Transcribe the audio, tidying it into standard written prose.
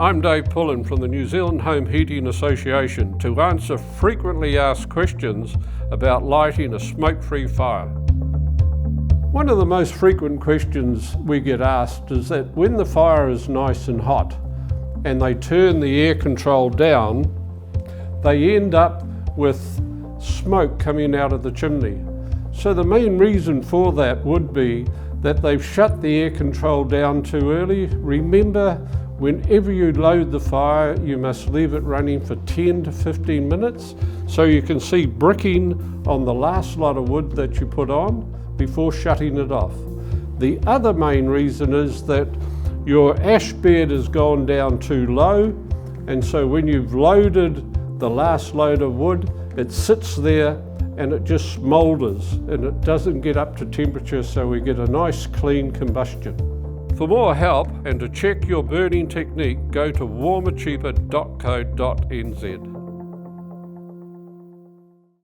I'm Dave Pullen from the New Zealand Home Heating Association to answer frequently asked questions about lighting a smoke-free fire. One of the most frequent questions we get asked is that when the fire is nice and hot and they turn the air control down, they end up with smoke coming out of the chimney. So the main reason for that would be that they've shut the air control down too early. Remember, whenever you load the fire, you must leave it running for 10 to 15 minutes so you can see bricking on the last lot of wood that you put on before shutting it off. The other main reason is that your ash bed has gone down too low, and so when you've loaded the last load of wood, it sits there and it just smoulders and it doesn't get up to temperature, so we get a nice clean combustion. For more help and to check your burning technique, go to warmercheaper.co.nz.